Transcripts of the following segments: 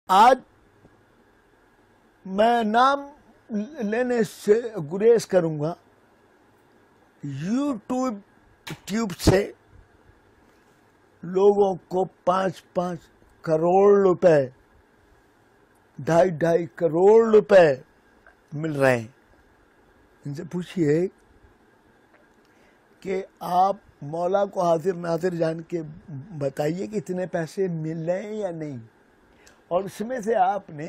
آج میں نام لینے سے گریز کروں گا. یوٹیوب سے لوگوں کو 5-5 کروڑ روپے 2.5 کروڑ روپے مل رہے ہیں. ان سے پوچھئے کہ آپ مولا کو حاضر ناظر جان کے بتائیے کہ اتنے پیسے مل رہے ہیں یا نہیں. اور اس میں سے آپ نے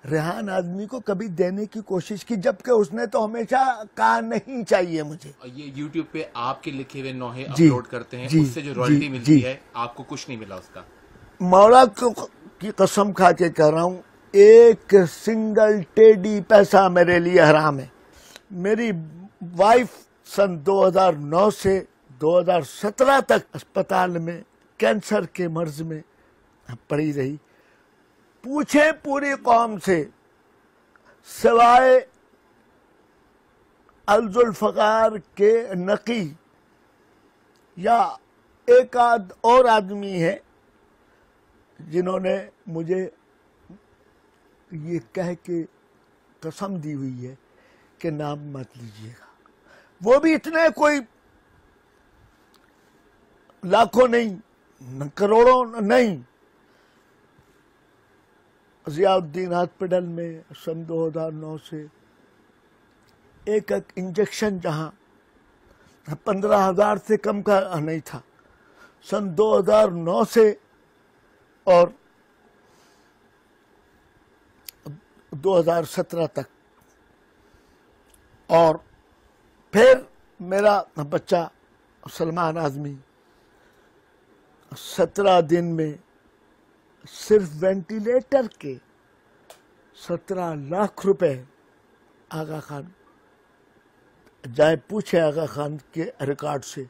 ریحان آدمی کو کبھی دینے کی کوشش کی، جبکہ اس نے تو ہمیشہ کہا نہیں چاہیے مجھے. یہ یوٹیوب پہ آپ کے لکھے ہوئے نوحے اپلوڈ کرتے ہیں، اس سے جو رائلٹی ملتی ہے آپ کو کچھ نہیں ملا اس کا؟ مولا کی قسم کھا کے کہہ رہا ہوں، ایک سنگل ٹیڈی پیسہ میرے لیے حرام ہے. میری وائف سن 2009 سے 2017 تک اسپتال میں کینسر کے مرض میں پڑی رہی. پوچھیں پوری قوم سے، سوائے الذوالفقار کے نقی یا ایک آدھ اور آدمی ہے جنہوں نے مجھے یہ کہہ کے قسم دی ہوئی ہے کہ نام مت لیجیے گا. وہ بھی اتنے کوئی لاکھوں نہیں، کروڑوں نہیں. ضیاء الدین ہاسپٹل میں سن 2009 سے ایک انجیکشن جہاں 15,000 سے کم کا نہیں تھا، سن 2009 سے اور 2017 تک. اور پھر میرا بچہ سلمان اعظمی 17 دن میں صرف وینٹیلیٹر کے 17 لاکھ روپے آغا خان، جائے پوچھے آغا خان کے ریکارڈ سے،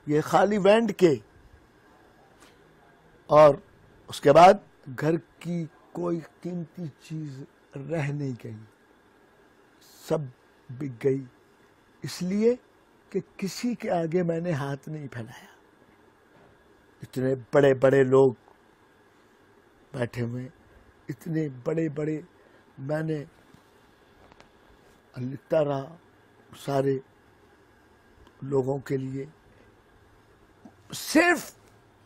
یہ خالی وینٹ کے. اور اس کے بعد گھر کی کوئی قیمتی چیز رہ نہیں گئی، سب بک گئی، اس لیے کہ کسی کے آگے میں نے ہاتھ نہیں پھیلایا. اتنے بڑے بڑے لوگ بیٹھے ہوئے، اتنے بڑے بڑے، میں نے لکھتا رہا سارے لوگوں کے لیے. صرف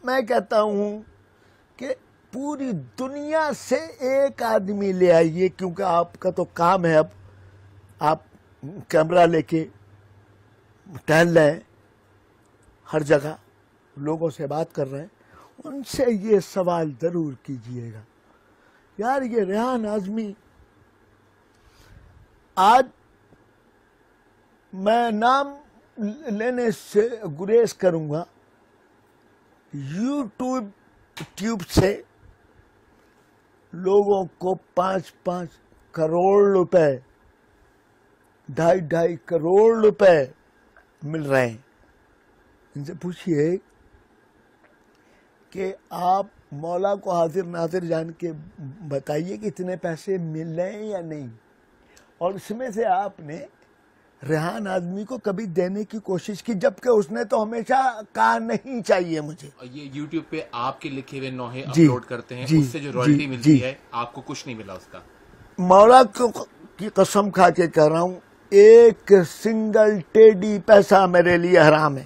میں کہتا ہوں کہ پوری دنیا سے ایک آدمی لے آئیے، کیونکہ آپ کا تو کام ہے، اب آپ کیمرہ لے کے ٹہل رہے ہیں، ہر جگہ لوگوں سے بات کر رہے ہیں. ان سے یہ سوال ضرور کیجئے گا، یار یہ ریحان آدمی، آج میں نام لینے سے گریز کروں گا. یوٹیوب سے لوگوں کو 5-5 کروڑ روپے 2.5 کروڑ روپے مل رہے ہیں. ان سے پوچھئے کہ آپ مولا کو حاضر ناظر جان کے بتائیے کہ اتنے پیسے مل رہے ہیں یا نہیں. اور اس میں سے آپ نے ریحان آدمی کو کبھی دینے کی کوشش کی، جبکہ اس نے تو ہمیشہ کہا نہیں چاہیے مجھے. یہ یوٹیوب پہ آپ کے لکھے ہوئے نوحے اپلوڈ کرتے ہیں، اس سے جو رائلٹی ملتی ہے آپ کو کچھ نہیں ملا اس کا؟ مولا کی قسم کھا کے کہہ رہا ہوں، ایک سنگل ٹیڈی پیسہ میرے لیے حرام ہے.